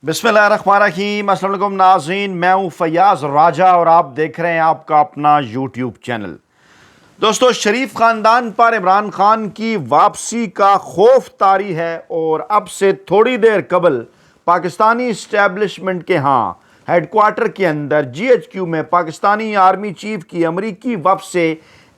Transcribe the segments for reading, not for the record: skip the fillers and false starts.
बिस्मिल्लाहिर्रहमानिर्रहीम। अस्सलाम वालेकुम नाज़रीन, मैं हूँ फयाज़ राजा और आप देख रहे हैं आपका अपना यूट्यूब चैनल। दोस्तों, शरीफ ख़ानदान पर इमरान खान की वापसी का खौफ तारी है और अब से थोड़ी देर कबल पाकिस्तानी इस्टेब्लिशमेंट के यहाँ हेडक्वार्टर के अंदर GHQ में पाकिस्तानी आर्मी चीफ की अमरीकी वफ़द से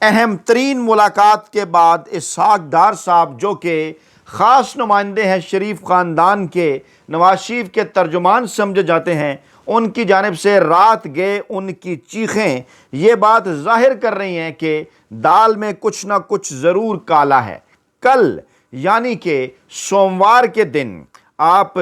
अहम तरीन मुलाकात के बाद इसहाक डार साहब, जो कि ख़ास नुमाइंदे हैं शरीफ ख़ानदान के, नवाज शरीफ के तर्जुमान समझे जाते हैं, उनकी जानिब से रात गए उनकी चीखें ये बात जाहिर कर रही हैं कि दाल में कुछ ना कुछ ज़रूर काला है। कल यानी कि सोमवार के दिन आप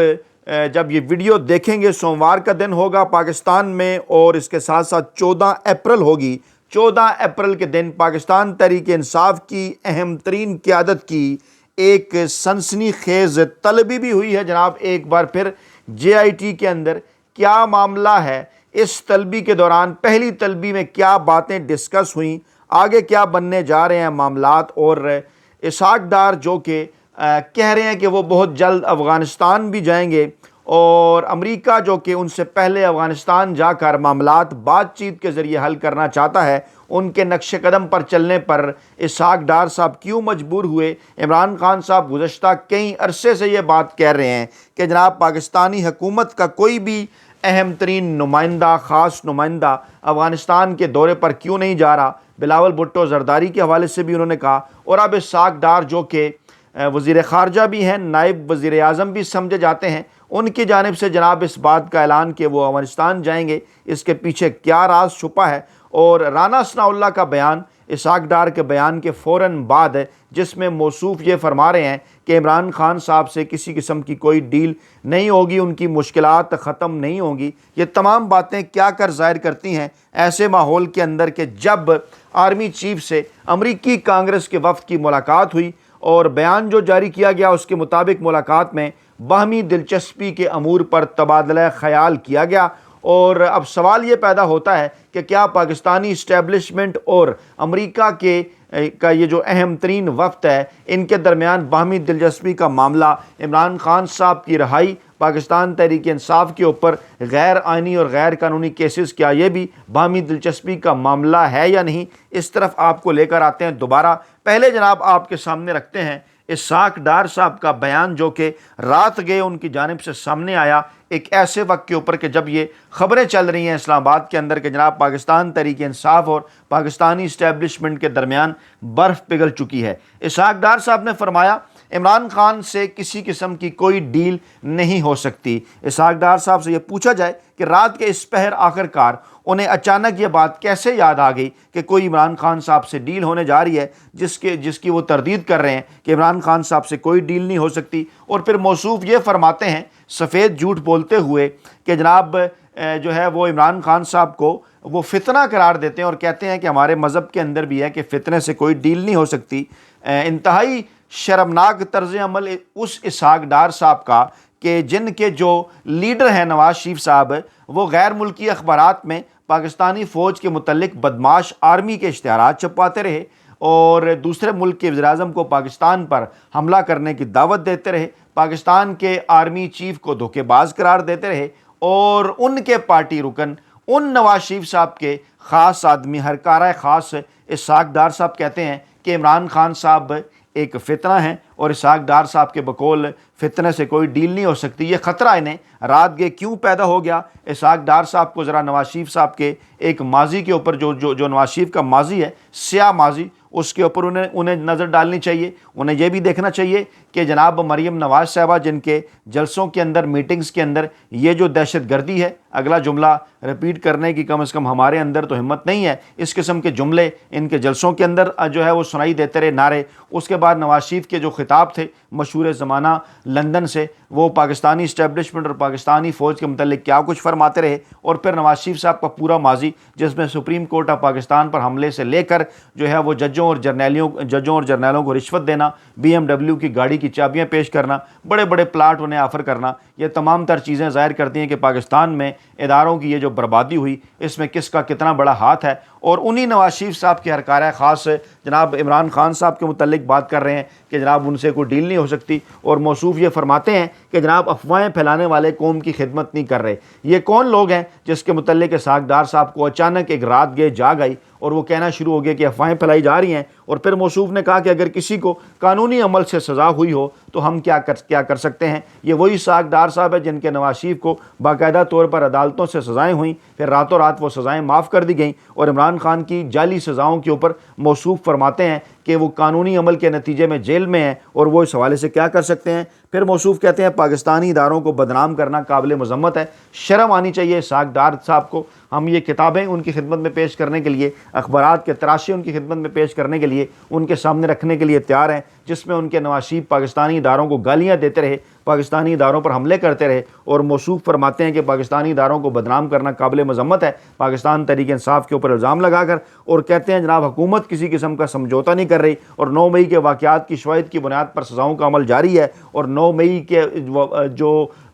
जब ये वीडियो देखेंगे, सोमवार का दिन होगा पाकिस्तान में और इसके साथ साथ 14 अप्रैल होगी। 14 अप्रैल के दिन पाकिस्तान तहरीक-ए-इंसाफ की अहम तरीन क़यादत की एक सनसनीखेज तलबी भी हुई है। जनाब, एक बार फिर JIT के अंदर क्या मामला है, इस तलबी के दौरान पहली तलबी में क्या बातें डिस्कस हुई, आगे क्या बनने जा रहे हैं मामलात, और इसहाक डार जो कि कह रहे हैं कि वो बहुत जल्द अफ़गानिस्तान भी जाएंगे और अमेरिका जो कि उनसे पहले अफ़गानिस्तान जाकर मामलात बातचीत के ज़रिए हल करना चाहता है, उनके नक्शे कदम पर चलने पर इसहाक डार साहब क्यों मजबूर हुए। इमरान खान साहब गुज़श्ता कई अरसे से ये बात कह रहे हैं कि जनाब पाकिस्तानी हुकूमत का कोई भी अहम तरीन नुमाइंदा, ख़ास नुमाइंदा अफ़गानिस्तान के दौरे पर क्यों नहीं जा रहा। बिलावल भुट्टो ज़रदारी के हवाले से भी उन्होंने कहा, और अब इसहाक डार जो कि वज़ीर ख़ारजा भी हैं, नायब वज़ीर आज़म भी समझे जाते हैं, उनकी जानिब से जनाब इस बात का ऐलान कि वो अफ़गानिस्तान जाएंगे, इसके पीछे क्या राज छुपा है। और राना सनाउल्लाह का बयान इसहाक डार के बयान के फ़ौरन बाद है, जिसमें मौसूफ़ ये फरमा रहे हैं कि इमरान खान साहब से किसी किस्म की कोई डील नहीं होगी, उनकी मुश्किलात ख़त्म नहीं होंगी। ये तमाम बातें क्या कर ज़ाहिर करती हैं ऐसे माहौल के अंदर कि जब आर्मी चीफ से अमरीकी कांग्रेस के वफ़द की मुलाकात हुई और बयान जो जारी किया गया उसके मुताबिक मुलाकात में बाहमी दिलचस्पी के अमूर पर तबादला ख़याल किया गया। और अब सवाल ये पैदा होता है कि क्या पाकिस्तानी इस्टेब्लिशमेंट और अमेरिका का ये जो अहम तरीन वफ़द है, इनके दरमियान बाहमी दिलचस्पी का मामला, इमरान खान साहब की रहाई, पाकिस्तान तहरीक-ए-इंसाफ के ऊपर गैर आइनी और गैर कानूनी केसेस, क्या ये भी बाहमी दिलचस्पी का मामला है या नहीं। इस तरफ आपको लेकर आते हैं दोबारा। पहले जनाब आपके सामने रखते हैं इसहाक डार साहब का बयान, जो कि रात गए उनकी जानिब से सामने आया एक ऐसे वक्त के ऊपर कि जब ये ख़बरें चल रही हैं इस्लामाबाद के अंदर कि जनाब पाकिस्तान तहरीक-ए-इंसाफ और पाकिस्तानी इस्टेब्लिशमेंट के दरमियान बर्फ़ पिघल चुकी है। इसहाक डार साहब ने फरमाया इमरान खान से किसी किस्म की कोई डील नहीं हो सकती। इसहाक डार साहब से ये पूछा जाए कि रात के इस पहर आखिरकार उन्हें अचानक ये बात कैसे याद आ गई कि कोई इमरान खान साहब से डील होने जा रही है, जिसकी वो तरदीद कर रहे हैं कि इमरान खान साहब से कोई डील नहीं हो सकती। और फिर मौसूफ़ ये फरमाते हैं सफ़ेद झूठ बोलते हुए कि जनाब जो है वो इमरान खान साहब को वो फितना करार देते हैं और कहते हैं कि हमारे मज़हब के अंदर भी है कि फ़ितने से कोई डील नहीं हो सकती। इंतहाई शर्मनाक तर्ज़ अमल उस इसहाक डार साहब का कि जिनके जो लीडर हैं नवाज शरीफ साहब, वो गैर मुल्की अखबारात में पाकिस्तानी फ़ौज के मुतल्लिक बदमाश आर्मी के इश्तिहारात छपवाते रहे और दूसरे मुल्क के वज़ीर-ए-आज़म को पाकिस्तान पर हमला करने की दावत देते रहे, पाकिस्तान के आर्मी चीफ को धोखेबाज करार देते रहे और उनके पार्टी रुकन उन नवाज शरीफ साहब के ख़ास आदमी हरकारा ख़ास इसहाक डार साहब कहते हैं कि इमरान खान साहब एक फ़ितना है और इसहाक डार साहब के बकौल फ़ितने से कोई डील नहीं हो सकती। ये ख़तरा इन्हें रात गए क्यों पैदा हो गया। इसहाक डार साहब को ज़रा नवाज शरीफ साहब के एक माजी के ऊपर जो नवाज शरीफ का माजी है, स्याह माजी, उसके ऊपर उन्हें नज़र डालनी चाहिए। उन्हें यह भी देखना चाहिए कि जनाब मरीम नवाज़ साहबा जिनके जलसों के अंदर, मीटिंग्स के अंदर ये जो दहशत गर्दी है, अगला जुमला रिपीट करने की कम से कम हमारे अंदर तो हिम्मत नहीं है, इस किस्म के जुमले इनके जलसों के अंदर जो है वो सुनाई देते रहे नारे। उसके बाद नवाज शरीफ के जो खिताब थे मशहूर ज़माना लंदन से, वो पाकिस्तानी इस्टेब्लिशमेंट और पाकिस्तानी फ़ौज के मतलब क्या कुछ फरमाते रहे। और फिर नवाज शरीफ साहब का पूरा माजी, जिसमें सुप्रीम कोर्ट ऑफ पाकिस्तान पर हमले से लेकर जो है वो जजों और जर्नैलों को रिश्वत देना, BMW की गाड़ी की चाबियाँ पेश करना, बड़े बड़े प्लाट उन्हें ऑफ़र करना, ये तमाम तर चीज़ें ज़ाहिर करती हैं कि पाकिस्तान में इदारों की ये जो बर्बादी हुई इसमें किसका कितना बड़ा हाथ है। और उन्हीं नवाज शरीफ साहब की हरकारा ख़ास जनाब इमरान खान साहब के मुतल्लिक बात कर रहे हैं कि जनाब उनसे कोई डील नहीं हो सकती, और मौसूफ ये फरमाते हैं कि जनाब अफवाहें फैलाने वाले कौम की खिदमत नहीं कर रहे। ये कौन लोग हैं जिसके मुतल्लिक सागदार साहब को अचानक एक रात गए जाग आई और वो कहना शुरू हो गया कि अफवाहें फैलाई जा रही हैं। और फिर मौसूफ ने कहा कि अगर किसी को कानूनी अमल से सज़ा हुई हो तो हम क्या कर सकते हैं। ये वही सागदार साहब है जिनके नवाज शरीफ को बाकायदा तौर पर अदालतों से सज़ाएँ हुई, फिर रातों रात वो सज़ाएँ माफ़ कर दी गई, और इमरान खान की जाली सज़ाओं के ऊपर मौसूफ फरमाते हैं कि वो कानूनी अमल के नतीजे में जेल में हैं और वो इस हवाले से क्या कर सकते हैं। फिर मौसूफ कहते हैं पाकिस्तानी इदारों को बदनाम करना काबिल मज़म्मत है, शर्म आनी चाहिए सागदार साहब को। हम ये किताबें उनकी खिदमत में पेश करने के लिए, अखबारात के तराशे उनकी खिदमत में पेश करने के लिए, उनके सामने रखने के लिए तैयार हैं, जिसमें उनके नवाज शरीफ पाकिस्तानी इदारों को गालियाँ देते रहे, पाकिस्तानी इदारों पर हमले करते रहे, और मौसूफ फरमाते हैं कि पाकिस्तानी इदारों को बदनाम करना काबिल मज़म्मत है पाकिस्तान तहरीक इंसाफ के ऊपर इल्ज़ाम लगाकर। और कहते हैं जनाब हुकूमत किसी किस्म का समझौता नहीं कर रही और 9 मई के वाक़यात की शवाहिद की बुनियाद पर सज़ाओं का अमल जारी है, और 9 मई के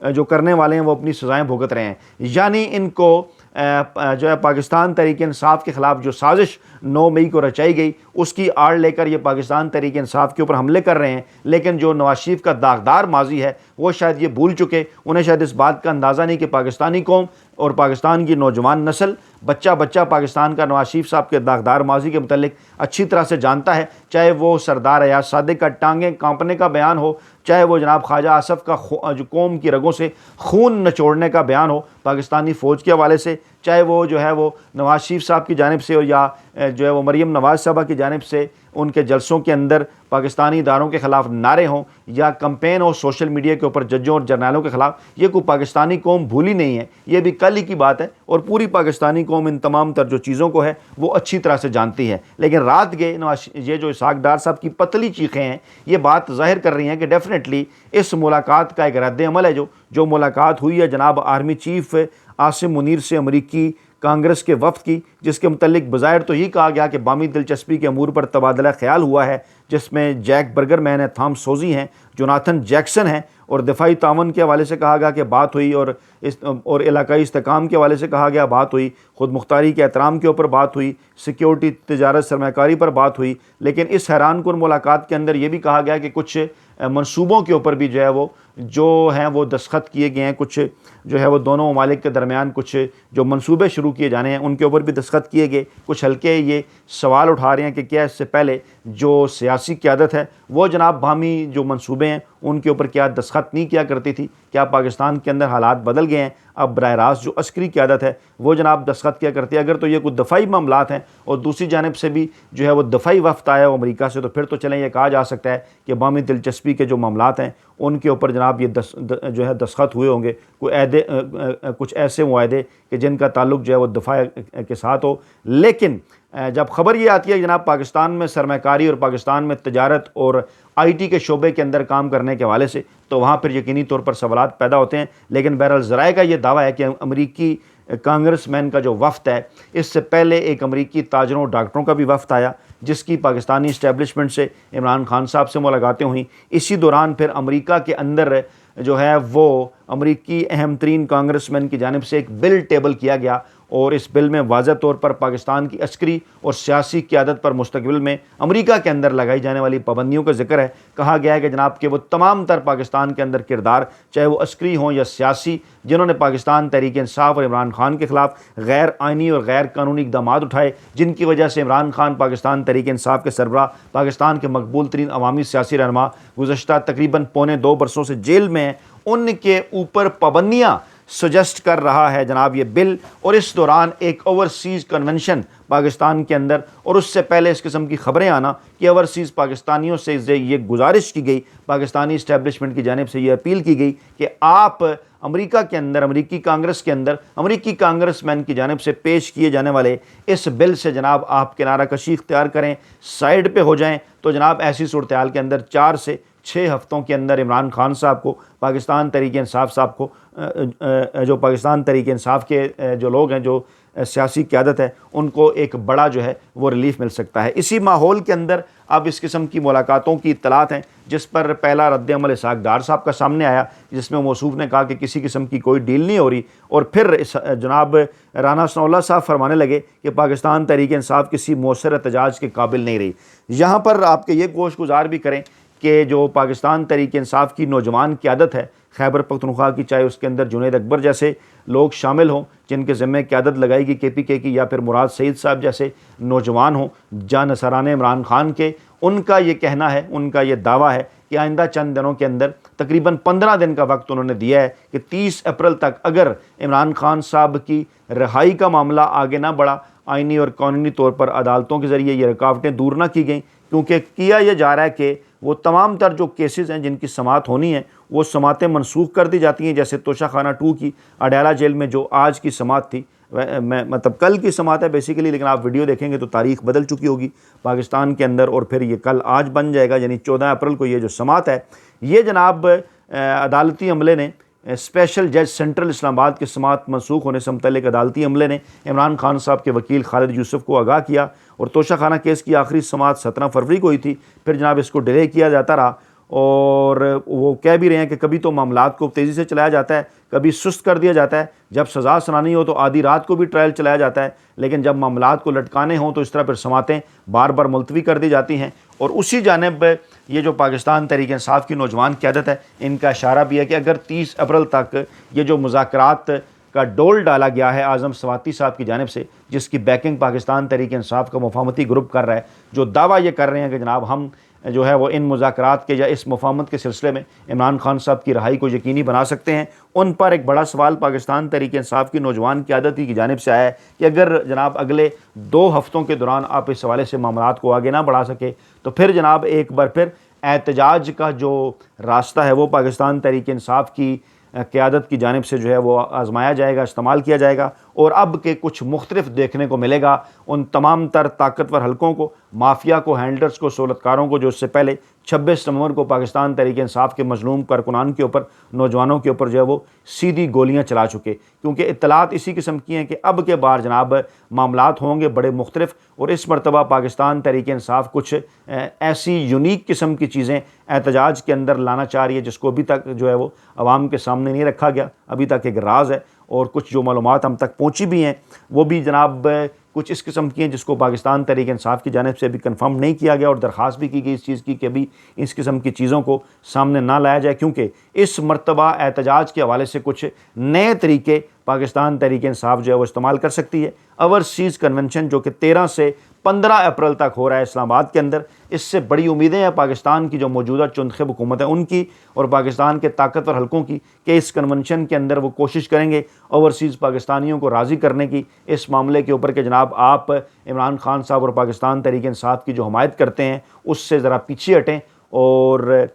जो करने वाले हैं वो अपनी सज़ाएँ भुगत रहे हैं। यानी इनको जो है पाकिस्तान तहरीक इंसाफ के ख़िलाफ़ जो साजिश 9 मई को रचाई गई उसकी आड़ लेकर ये पाकिस्तान तहरीक इंसाफ के ऊपर हमले कर रहे हैं। लेकिन जो नवाज शरीफ का दागदार माजी है वो शायद ये भूल चुके, उन्हें शायद इस बात का अंदाज़ा नहीं कि पाकिस्तानी कौम और पाकिस्तान की नौजवान नस्ल बच्चा बच्चा पाकिस्तान का नवाज शरीफ साहब के दागदार माजी के मुतल्लिक अच्छी तरह से जानता है। चाहे वो सरदार अयाज सादिक का टांगें कांपने का बयान हो, चाहे वो जनाब ख्वाजा आसफ़ का जो कौम की रगों से खून नचोड़ने का बयान हो पाकिस्तानी फ़ौज के हवाले से, चाहे वो जो है वो नवाज शरीफ साहब की जानिब से, और या जो है वो मरीम नवाज साहबा की जानिब से उनके जलसों के अंदर पाकिस्तानी इदारों के ख़िलाफ़ नारे हों, या कंपेन हो सोशल मीडिया के ऊपर जजों और जर्नलों के ख़िलाफ़, ये कोई पाकिस्तानी कौम भूली नहीं है, ये भी कल ही की बात है। और पूरी पाकिस्तानी कौम इन तमाम तर जो चीज़ों को है वो अच्छी तरह से जानती है। लेकिन रात गए ये जो सागदार साहब की पतली चीखें हैं ये बात ज़ाहिर कर रही हैं कि डेफिनेटली इस मुलाकात का एक रद्द अमल है। जो मुलाकात हुई है जनाब आर्मी चीफ आसिम मुनीर से अमरीकी कांग्रेस के वफ़द की, जिसके मुतल्लिक बज़ाहिर तो ये कहा गया कि बामी दिलचस्पी के अमूर पर तबादला ख्याल हुआ है, जिसमें जैक बर्गरमैन है, थॉम सोजी हैं, जोनाथन जैक्सन हैं, और दिफाई तावन के हवाले से कहा गया कि बात हुई, और इलाकाई इस्तेकाम के हवाले से कहा गया बात हुई, खुद मुख्तारी के एहतराम के ऊपर बात हुई, सिक्योरिटी तिजारत सरमाकारी पर बात हुई। लेकिन इस हैरानकुन मुलाकात के अंदर ये भी कहा गया कि कुछ मंसूबों के ऊपर भी जो है वो दस्तखत किए गए हैं, कुछ जो है वो दोनों ममालिक के दरमियान कुछ जो मंसूबे शुरू किए जाने हैं उनके ऊपर भी दस्तखत किए गए। कुछ हल्के ये सवाल उठा रहे हैं कि क्या इससे पहले जो सियासी क़यादत है वो जनाब बामी जो मंसूबे हैं उनके ऊपर क्या दस्तखत नहीं किया करती थी, क्या पाकिस्तान के अंदर हालात बदल गए हैं, अब बराह रास्त जो अस्करी क़यादत है वो जनाब दस्तखत किया करती है। अगर तो ये कुछ दफ़ाई मामलात हैं और दूसरी जानिब से भी जो है वो दफ़ाई वफ़द आया हो अमरीका से, तो फिर तो चलें ये कहा जा सकता है कि बामी दिलचस्पी के जो मामलात हैं उनके ऊपर जनाब ये जो है दस्तखत हुए होंगे, कुछ ऐसे मुआहदे कि जिनका ताल्लुक जो है वो दफ़ा के साथ हो। लेकिन जब ख़बर ये आती है जनाब पाकिस्तान में सरमाकारी और पाकिस्तान में तजारत और IT के शोबे के अंदर काम करने के हवाले से, तो वहाँ पर यकीनी तौर पर सवालात पैदा होते हैं। लेकिन बहरहाल ज़राए का ये दावा है कि अमरीकी कांग्रेसमैन का जो वफ़द है, इससे पहले एक अमरीकी ताजरों और डॉक्टरों का भी वफ़द आया जिसकी पाकिस्तानी इस्टेब्लिशमेंट से इमरान खान साहब से मुलाकातें हुई। इसी दौरान फिर अमरीका के अंदर जो है वो अमरीकी अहम तरीन कांग्रेसमैन की जानिब से एक बिल टेबल किया गया, और इस बिल में वाज़ह तौर पर पाकिस्तान की अस्करी और सियासी क़यादत पर मुस्तक़बिल में अमरीका के अंदर लगाई जाने वाली पाबंदियों का जिक्र है। कहा गया है कि जनाब के वो तमाम तर पाकिस्तान के अंदर किरदार, चाहे वो अस्करी हों या सियासी, जिन्होंने पाकिस्तान तहरीक इंसाफ और इमरान खान के ख़िलाफ़ गैर आइनी और गैर कानूनी इक़दाम उठाए, जिनकी वजह से इमरान खान पाकिस्तान तहरीक इंसाफ के सरबराह, पाकिस्तान के मकबूल तरीन अवामी सियासी रहनुमा गुज़श्ता तकरीबन पौने 2 बरसों से जेल में हैं, उनके ऊपर पाबंदियाँ सजेस्ट कर रहा है जनाब ये बिल। और इस दौरान एक ओवरसीज़ कन्वेंशन पाकिस्तान के अंदर, और उससे पहले इस किस्म की ख़बरें आना कि ओवरसीज़ पाकिस्तानियों से ये गुजारिश की गई, पाकिस्तानी इस्टेब्लिशमेंट की जानिब से ये अपील की गई कि आप अमेरिका के अंदर, अमरीकी कांग्रेस के अंदर, अमरीकी कांग्रेसमैन की जानिब से पेश किए जाने वाले इस बिल से जनाब आप किनारा कशी इख्तियार करें, साइड पे हो जाएं। तो जनाब ऐसी सूरत हाल के अंदर 4 से 6 हफ़्तों के अंदर इमरान खान साहब को, पाकिस्तान तहरीक इंसाफ साहब को, जो पाकिस्तान तहरीक इंसाफ के जो लोग हैं, जो सियासी क़यादत है उनको एक बड़ा जो है वो रिलीफ मिल सकता है। इसी माहौल के अंदर अब इस किस्म की मुलाकातों की इत्तलात हैं, जिस पर पहला रद्द-ए-अमल इसहाक डार साहब का सामने आया, जिसमें मौसूफ ने कहा कि किसी किस्म की कोई डील नहीं हो रही, और फिर जनाब राना सनाउल्लाह साहब फरमाने लगे कि पाकिस्तान तहरीक इंसाफ किसी मौसर एहतजाज के काबिल नहीं रही। यहाँ पर आपके ये गोशगुजार भी करें कि जो पाकिस्तान तहरीक इंसाफ की नौजवान क़यादत है खैबर पख्तूनख्वा की, चाहे उसके अंदर जुनैद अकबर जैसे लोग शामिल हों जिनके ज़िम्मे क़यादत लगाएगी KPK की, या फिर मुराद सईद साहब जैसे नौजवान हों जा नसराने इमरान खान के, उनका ये कहना है, उनका ये दावा है कि आइंदा चंद दिनों के अंदर तकरीबन 15 दिन का वक्त उन्होंने दिया है कि 30 अप्रैल तक अगर इमरान खान साहब की रिहाई का मामला आगे ना बढ़ा, आइनी और कानूनी तौर पर अदालतों के ज़रिए ये रुकावटें दूर ना की गई, क्योंकि किया यह जा रहा है कि वो तमाम तर जो केसेस हैं जिनकी समाअत होनी है वो समातें मनसूख कर दी जाती हैं। जैसे तोशाखाना 2 की अडयाला जेल में जो आज की समाअत थी, मतलब कल की समाअत है बेसिकली, लेकिन आप वीडियो देखेंगे तो तारीख़ बदल चुकी होगी पाकिस्तान के अंदर, और फिर ये कल आज बन जाएगा, यानी 14 अप्रैल को ये जो समाअत है, ये जनाब अदालती अमले ने स्पेशल जज सेंट्रल इस्लामाबाद की समाअत मनसूख होने से मुतल्लिक अदालती अमले ने इमरान खान साहब के वकील खालिद यूसुफ को आगाह किया, और तोशाखाना केस की आखिरी समाअत 17 फरवरी को हुई थी। फिर जनाब इसको डिले किया जाता रहा, और वो कह भी रहे हैं कि कभी तो मामलात को तेज़ी से चलाया जाता है, कभी सुस्त कर दिया जाता है, जब सज़ा सुनानी हो तो आधी रात को भी ट्रायल चलाया जाता है, लेकिन जब मामलात को लटकाने हों तो इस तरह फिर समातें बार बार मुलतवी कर दी जाती हैं। और उसी जानिब ये जो पाकिस्तान तहरीक इंसाफ की नौजवान क़यादत है, इनका इशारा भी है कि अगर 30 अप्रैल तक ये जो मुज़ाकरात का डोल डाला गया है आज़म सवाती साहब की जानिब से, जिसकी बैकिंग पाकिस्तान तहरीक इंसाफ का मुफाहमती ग्रुप कर रहा है, जो दावा ये कर रहे हैं कि जनाब हम जो है वो इन मुज़ाकरात के या इस मुफाहमत के सिलसिले में इमरान खान साहब की रहाई को यकीनी बना सकते हैं, उन पर एक बड़ा सवाल पाकिस्तान तहरीक इंसाफ की नौजवान क़यादत की जानिब से आया है कि अगर जनाब अगले 2 हफ़्तों के दौरान आप इस हवाले से मामलात को आगे ना बढ़ा सके तो फिर जनाब एक बार फिर एहतजाज का जो रास्ता है वो पाकिस्तान तहरीक इंसाफ की क़यादत की जानिब से जो है वो आज़माया जाएगा, इस्तेमाल किया जाएगा, और अब के कुछ मुख्तलिफ देखने को मिलेगा उन तमाम तर ताकतवर हलकों को, माफिया को, हैंडलर्स को, सहूलतकारों को, जो इससे पहले 26 नवंबर को पाकिस्तान तहरीक इंसाफ के मजलूम कारकुनान के ऊपर, नौजवानों के ऊपर जो है वो सीधी गोलियां चला चुके, क्योंकि इत्तलात इसी किस्म की हैं कि अब के बार जनाब मामलात होंगे बड़े मुख्तलिफ, और इस मरतबा पाकिस्तान तहरीक इंसाफ कुछ ऐसी यूनिक किस्म की चीज़ें एहतजाज के अंदर लाना चाह रही है जिसको अभी तक जो है वो आवाम के सामने नहीं रखा गया, अभी तक एक राज है, और कुछ जो मालूमात हम तक पहुँची भी हैं वो भी जनाब कुछ इस किस्म की हैं जिसको पाकिस्तान तहरीक इंसाफ की जानिब से अभी कंफर्म नहीं किया गया, और दरख्वास्त भी की गई इस चीज़ की कि अभी इस किस्म की चीज़ों को सामने ना लाया जाए, क्योंकि इस मरतबा एहतजाज के हवाले से कुछ नए तरीके पाकिस्तान तहरीक इंसाफ जो है वो इस्तेमाल कर सकती है। ओवरसीज़ कन्वेंशन जो कि 13 से 15 अप्रैल तक हो रहा है इस्लामाबाद के अंदर, इससे बड़ी उम्मीदें हैं पाकिस्तान की जो मौजूदा चुनखब हुकूमत है उनकी और पाकिस्तान के ताकतवर हलकों की कि इस कन्वेंशन के अंदर वो कोशिश करेंगे ओवरसीज़ पाकिस्तानियों को राज़ी करने की इस मामले के ऊपर कि जनाब आप इमरान खान साहब और पाकिस्तान तहरीक इंसाफ की जो हमायत करते हैं उससे ज़रा पीछे हटें, और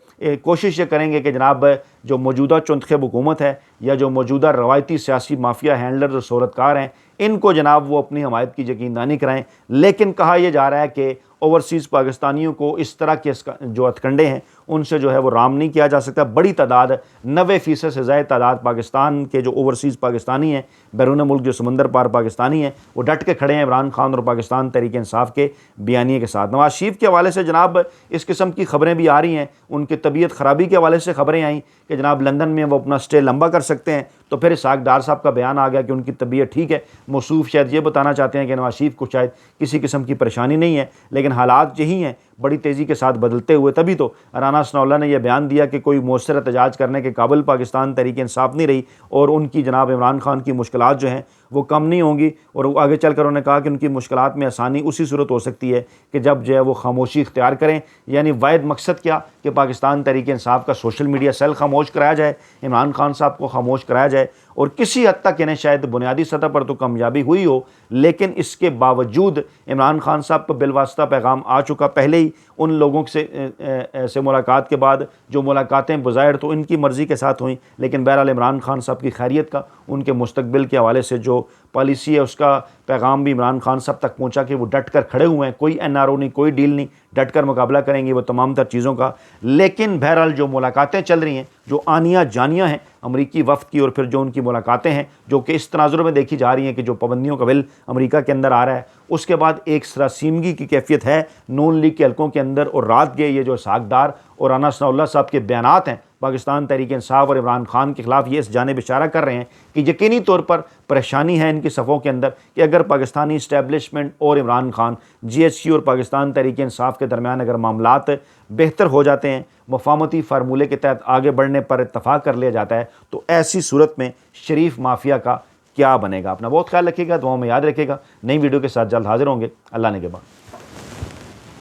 कोशिश ये करेंगे कि जनाब जो मौजूदा चुनखब हुकूमत है या जो मौजूदा रवायती सियासी माफिया हैंडलर और सहूलतकार हैं इनको जनाब वो अपनी हमायत की यकीनदानी कराएं। लेकिन कहा यह जा रहा है कि ओवरसीज़ पाकिस्तानियों को इस तरह के जो हथकंडे हैं उनसे जो है वो राम नहीं किया जा सकता। बड़ी तादाद 90% से ज़्यादा तादाद पाकिस्तान के जो ओवरसीज़ पाकिस्तानी हैं, बैरून मुल्क जो समंदर पार पाकिस्तानी हैं, वो डट के खड़े हैं इमरान खान और पाकिस्तान तहरीक इंसाफ के बयानिए के साथ। नवाज शरीफ के हवाले से जनाब इस किस्म की खबरें भी आ रही हैं, उनकी तबीयत ख़राबी के हवाले से खबरें आई कि जनाब लंदन में वो अपना स्टे लंबा कर सकते हैं, तो फिर इसहाक डार साहब का बयान आ गया कि उनकी तबीयत ठीक है। मौसूफ शायद ये बताना चाहते हैं कि नवाज शरीफ को शायद किसी किस्म की परेशानी नहीं है, लेकिन हालात यही हैं बड़ी तेज़ी के साथ बदलते हुए। तभी तो राना सनाउल्लाह ने यह बयान दिया कि कोई मौसर एहतजाज करने के काबिल पाकिस्तान तहरीक इंसाफ नहीं रही और उनकी जनाब इमरान खान की मुश्किलात जो हैं वो कम नहीं होंगी। और आगे चलकर उन्होंने कहा कि उनकी मुश्किलात में आसानी उसी सूरत हो सकती है कि जब जो है वो खामोशी इख्तियार करें, यानी वाहिद मकसद क्या कि पाकिस्तान तहरीक इंसाफ का सोशल मीडिया सेल खामोश कराया जाए, इमरान खान साहब को खामोश कराया जाए। और किसी हद तक इन्हें शायद बुनियादी सतह पर तो कामयाबी हुई हो, लेकिन इसके बावजूद इमरान खान साहब को बिलवास्ता पैगाम आ चुका पहले ही उन लोगों से मुलाकात के बाद, जो मुलाकातें बज़ाहिर तो इनकी मर्ज़ी के साथ हुई, लेकिन बहरहाल इमरान खान साहब की खैरियत का, उनके मुस्तकबिल के हवाले से जो पॉलिसी है उसका पैगाम भी इमरान खान साहब तक पहुंचा कि वो डट कर खड़े हुए हैं, कोई NRO नहीं, कोई डील नहीं, डट कर मुकाबला करेंगे वो तमाम तर चीज़ों का। लेकिन बहरहाल जो मुलाकातें चल रही हैं, जो आनिया जानियाँ हैं अमरीकी वफ़द की और फिर जो उनकी मुलाकातें हैं जो कि इस तनाजुर में देखी जा रही हैं कि जो पाबंदियों का बिल अमेरिका के अंदर आ रहा है उसके बाद एक सरासीमगी की कैफियत है नून लीग के हलकों के अंदर। और रात के ये जो इसहाक और राना सनाउल्लाह साहब के बयानात हैं पाकिस्तान तहरीक इंसाफ और इमरान खान के खिलाफ, ये इस जानिब इशारा कर रहे हैं कि यकीनी तौर पर परेशानी है इनकी सफ़ों के अंदर कि अगर पाकिस्तानी इस्टेबलिशमेंट और इमरान खान, GHQ और पाकिस्तान तहरीक इंसाफ के दरमियान अगर मामलात बेहतर हो जाते हैं, मफाहमती फार्मूले के तहत आगे बढ़ने पर इत्तफाक कर लिया जाता है, तो ऐसी सूरत में शरीफ माफिया का क्या बनेगा। अपना बहुत ख्याल रखिएगा, दुआओं में याद रखिएगा। नई वीडियो के साथ जल्द हाजिर होंगे। अल्लाह ने के बाद।